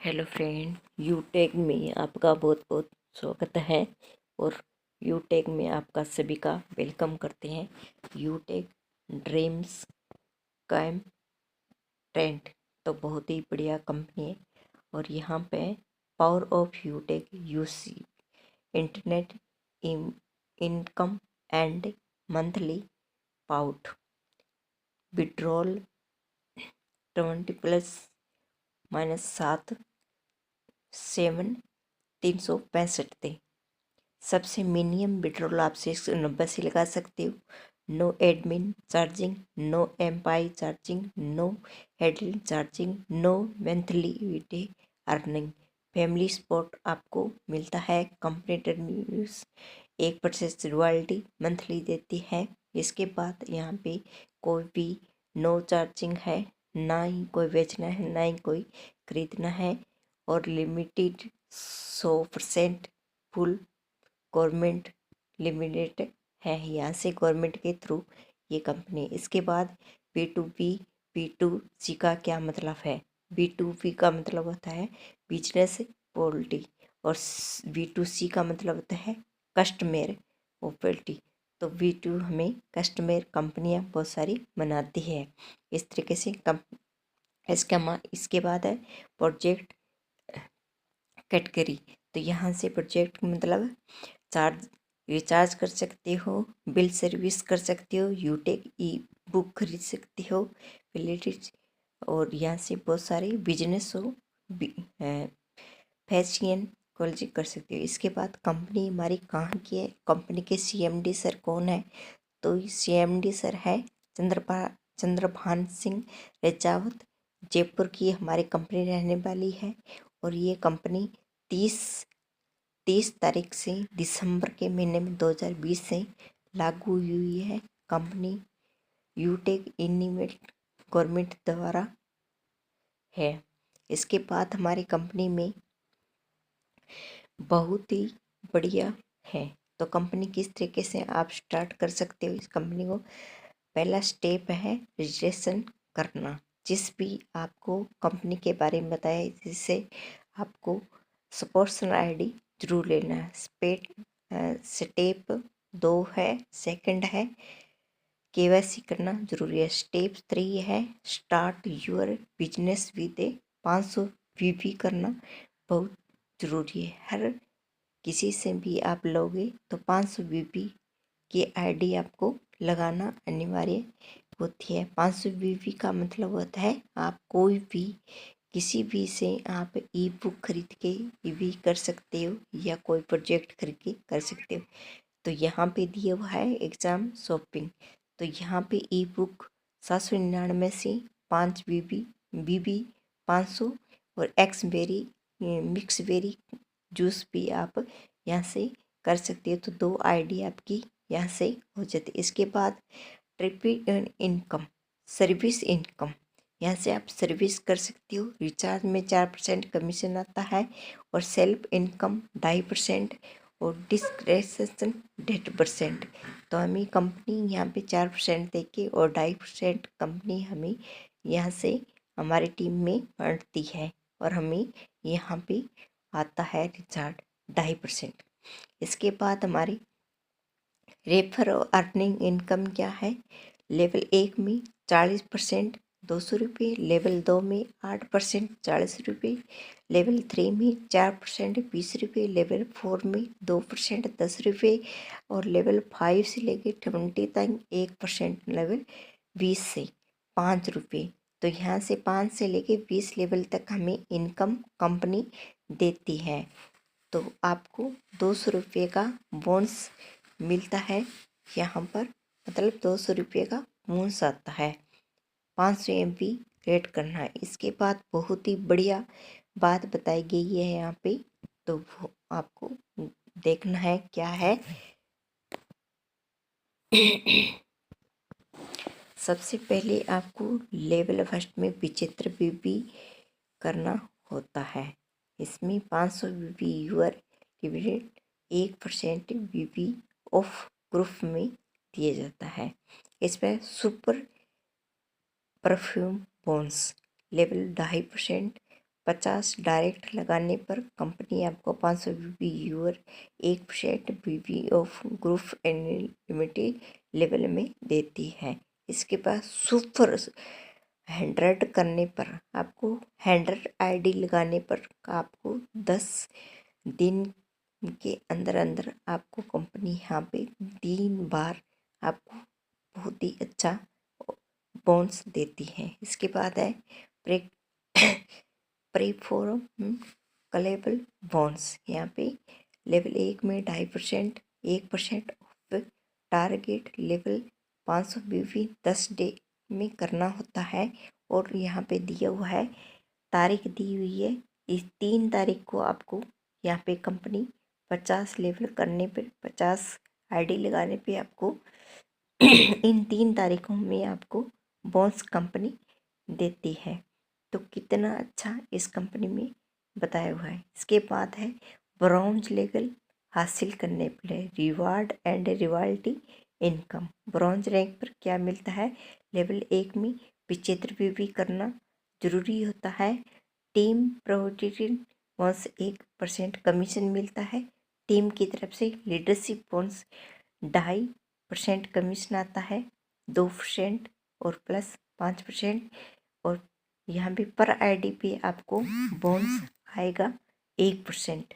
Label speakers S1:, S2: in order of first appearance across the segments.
S1: Hello friend, यूटेक में आपका बहुत बहुत स्वागत है। और यूटेक में आपका सभी का वेलकम करते हैं। यूटेक ड्रीम्स कैम ट्रेंड तो बहुत ही बढ़िया कंपनी है। और यहाँ पे power of यूटेक UC internet income and monthly pout withdrawal 20 plus -7 7 365 थे। सबसे मिनिमम विड्रॉल आप 690 से लगा सकते हो। नो एडमिन चार्जिंग, नो एम्पाई charging, no handling charging, no monthly earning. Family support आपको मिलता है। कंपनी टर्म्स 1% रॉयल्टी मंथली देती है। इसके बाद यहाँ पे कोई भी नो चार्जिंग है, ना ही कोई बेचना है, ना ही कोई खरीदना है। और लिमिटेड 100% फुल गवर्नमेंट लिमिटेड है। यहाँ से गवर्नमेंट के थ्रू ये कंपनी। इसके बाद B2B B2C का क्या मतलब है? B2B का मतलब होता है बिजनेस पॉलिटी, और B2C का मतलब होता है कस्टमर पॉलिटी। तो B2 हमें कस्टमर कंपनियां बहुत सारी बनाती है। इस तरीके से इसके बाद है प्रोजेक्ट कैटेगरी। तो यहाँ से प्रोजेक्ट मतलब चार्ज रिचार्ज कर सकते हो, बिल सर्विस कर सकते हो, यूटेक ई बुक खरीद सकते हो रिलेटेड। और यहाँ से बहुत सारे बिजनेस हो फैशन कॉलेज कर सकते हो। इसके बाद कंपनी हमारी कहाँ की है? कंपनी के CMD सर कौन है? तो CMD सर है चंद्रभान सिंह रेजावत। जयपुर की हमारी कंपनी रहने वाली है। और ये कंपनी 30 तारीख से दिसंबर के महीने में 2020 से लागू हुई है। कंपनी यूटेक इनिमेट गवर्नमेंट द्वारा है। इसके बाद हमारी कंपनी में बहुत ही बढ़िया है। तो कंपनी किस तरीके से आप स्टार्ट कर सकते हो इस कंपनी को? पहला स्टेप है रजिस्ट्रेशन करना। जिस भी आपको कंपनी के बारे में बताया, जिससे आपको स्पोर्ट्स ID जरूर लेना है। स्टेप 2 है, सेकंड है KYC करना जरूरी है। स्टेप 3 है start your business with 500 VP करना बहुत ज़रूरी है। हर किसी से भी आप लोगे तो 500 VP की ID आपको लगाना अनिवार्य होती है। 500 VP का मतलब होता है आप कोई भी किसी भी से आप ई बुक खरीद के भी कर सकते हो, या कोई प्रोजेक्ट खरीद के कर सकते हो। तो यहाँ पे दिया हुआ है एग्ज़ाम शॉपिंग। तो यहाँ पे ई बुक 799 से 5 BB 500 और एक्सबेरी मिक्स बेरी जूस भी आप यहाँ से कर सकते हो। तो 2 ID आपकी यहाँ से हो जाती है। इसके बाद ट्रिपल इनकम सर्विस इनकम, यहाँ से आप सर्विस कर सकती हो। रिचार्ज में 4% कमीशन आता है, और सेल्फ इनकम 2.5% और डिस्क्रिप्शन 1.5%। तो हमें कंपनी यहाँ पे 4% देके और 2.5% कंपनी हमें यहाँ से हमारी टीम में बांटती है, और हमें यहाँ पे आता है रिचार्ज 2.5%। इसके बाद हमारी रेफर और अर्निंग इनकम क्या है? लेवल 1 में 40% 200 रुपये, लेवल 2 में 8% 40 रुपये, लेवल 3 में 4% 20 रुपये, लेवल 4 में 2% 10 रुपये, और लेवल 5 से लेके 20 तक 1% लेवल 20 से 5 रुपये। तो यहाँ से 5 से लेके 20 लेवल तक हमें इनकम कंपनी देती है। तो आपको 200 रुपये का बोनस मिलता है यहाँ पर, मतलब 200 रुपये का बोनस आता है। 500 MB रेट करना है। इसके बाद बहुत ही बढ़िया बात बताई गई है यहाँ पे, तो वो आपको देखना है क्या है। सबसे पहले आपको लेवल फर्स्ट में 75 BB करना होता है। इसमें 500 BB your dividend 1% BB of group में दिया जाता है। इस पर super perfume bones level 2.5% 50 direct लगाने पर कंपनी आपको 500 बीवी यूर 1% बीवी ऑफ ग्रुप लिमिटेड लेवल में देती है। इसके पास सुपर 100 करने पर आपको 100 आईडी लगाने पर आपको 10 दिन के अंदर अंदर आपको कंपनी यहाँ पे 3 बार आपको बहुत ही अच्छा बोनस देती है। इसके बाद है प्रे प्रीफॉर्म कलेबल बोनस। यहाँ पे लेवल 1 में 2.5% 1% ऑफ टारगेट लेवल 500 बीवी 10 डे में करना होता है। और यहाँ पे दिया हुआ है, तारीख दी हुई है, इस 3 तारीख को आपको यहाँ पे कंपनी 50 लेवल करने पे 50 आईडी लगाने पे आपको इन 3 तारीखों में आपको बोनस कंपनी देती है। तो कितना अच्छा इस कंपनी में बताया हुआ है। इसके बाद है ब्रॉन्ज लेवल हासिल करने पर reward and royalty income. Bronze rank पर क्या मिलता है? लेवल 1 में 75 भी करना जरूरी होता है। टीम प्रोटेक्टिव बोनस 1% कमीशन मिलता है। टीम की तरफ से लीडरशिप बोनस 2.5% कमीशन आता है, 2% और प्लस 5%। और यहाँ भी पर आईडी पे आपको बोनस आएगा 1%,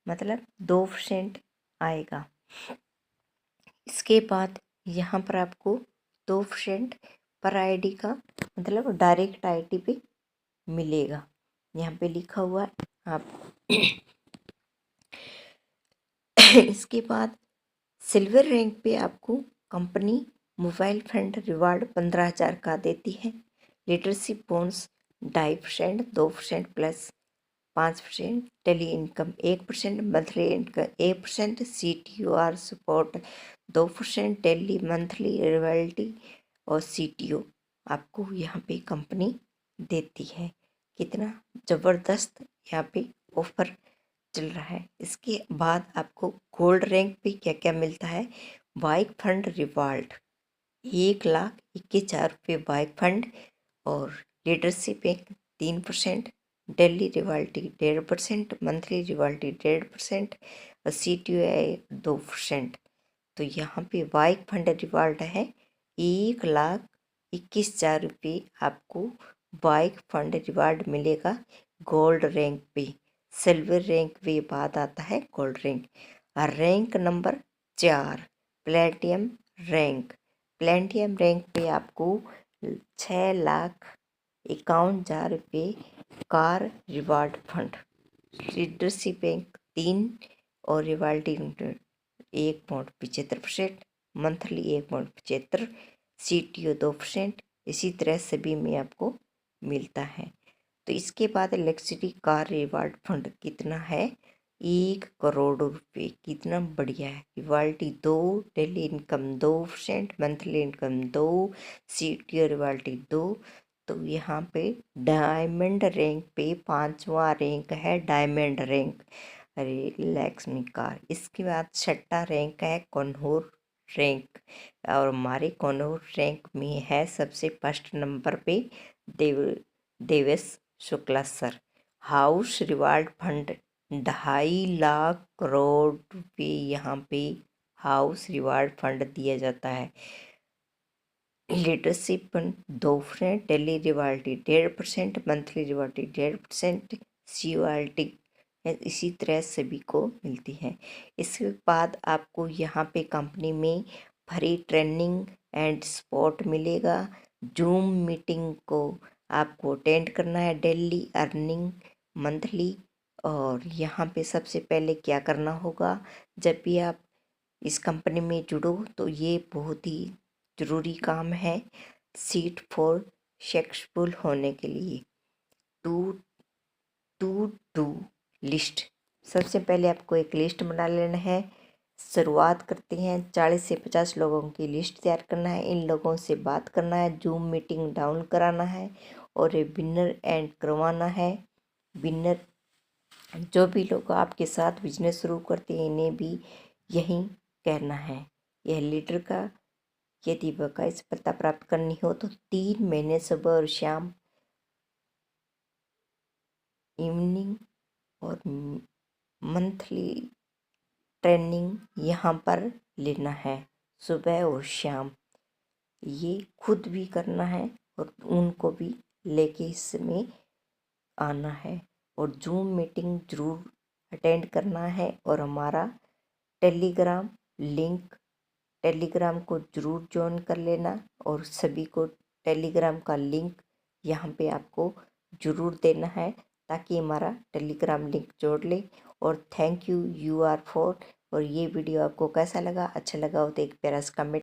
S1: मतलब 2% आएगा। इसके बाद यहाँ पर आपको 2% पर आईडी का मतलब डायरेक्ट आईडी पे मिलेगा। यहाँ पे लिखा हुआ है आप इसके बाद सिल्वर रैंक पे आपको कंपनी मोबाइल फंड रिवार्ड 15,000 का देती है। Leadership bonus 2.5%, 2% plus 5%, daily income 1%, monthly income 1%, CTOR support 2%, daily monthly royalty और CTO आपको यहाँ पे कंपनी देती है। कितना ज़बरदस्त यहाँ पे ऑफर चल रहा है। इसके बाद आपको गोल्ड रैंक पे क्या क्या मिलता है? Bike fund reward 1,21,000 bike fund और लीडरशिप एक 3%, डेली रिवाल्टी 1.5%, मंथली रिवाल्टी 1.5% और CTO 2%। तो यहाँ पे बाइक फंड रिवार्ड है 1,21,000 आपको बाइक फंड रिवार्ड मिलेगा गोल्ड रैंक पे। सिल्वर रैंक पे बाद आता है gold rank. Rank number 4 platinum rank. Platinum rank पे आपको 6,51,000 car reward fund, leadership bank 3 और रिवाल्टी 1.75%, मंथली 1.75, CTO 2%। इसी तरह सभी में आपको मिलता है। तो इसके बाद लग्जरी कार रिवार्ड फंड कितना है? 1 करोड़ रुपये। कितना बढ़िया है। रिवाल्टी 2, daily income 2%, monthly income 2, CTO रिवाल्टी 2। तो यहाँ पे डायमंड रैंक पे 5वां रैंक है डायमंड रैंक लक्ष्मी कार। इसके बाद 6ठा रैंक है कन्नौर रैंक और हमारे कन्नौर रैंक में है सबसे फर्स्ट नंबर पे Devesh Shukla sir. House reward fund 2.5 crore रुपये यहाँ पे हाउस रिवार्ड फंड दिया जाता है। Leadership fund 2%, daily royalty 1.5%, monthly royalty 1.5%, CORT इसी तरह सभी को मिलती है। इसके बाद आपको यहाँ पे कंपनी में फ्री ट्रेनिंग एंड सपोर्ट मिलेगा। जूम मीटिंग को आपको अटेंड करना है, डेली अर्निंग मंथली। और यहाँ पे सबसे पहले क्या करना होगा, जब भी आप इस कंपनी में जुड़ो तो ये बहुत ही ज़रूरी काम है सीट फॉर सक्सेसफुल होने के लिए। To do list. सबसे पहले आपको एक लिस्ट बना लेना है। शुरुआत करते हैं 40 से 50 लोगों की लिस्ट तैयार करना है। इन लोगों से बात करना है, जूम मीटिंग डाउन कराना है और विनर एंड करवाना है। विनर जो भी लोग आपके साथ बिजनेस शुरू करते हैं इन्हें भी यही कहना है। यह लीडर का यदि बकाया सफलता प्राप्त करनी हो तो 3 महीने सुबह और शाम इवनिंग और मंथली ट्रेनिंग यहाँ पर लेना है, सुबह और शाम। ये खुद भी करना है और उनको भी लेके इसमें आना है और जूम मीटिंग ज़रूर अटेंड करना है। और हमारा टेलीग्राम को ज़रूर ज्वाइन कर लेना और सभी को टेलीग्राम का लिंक यहाँ पे आपको ज़रूर देना है ताकि हमारा टेलीग्राम लिंक जोड़ ले। और थैंक यू आर फॉर। और ये वीडियो आपको कैसा लगा, अच्छा लगा हो तो एक प्यारा सा कमेंट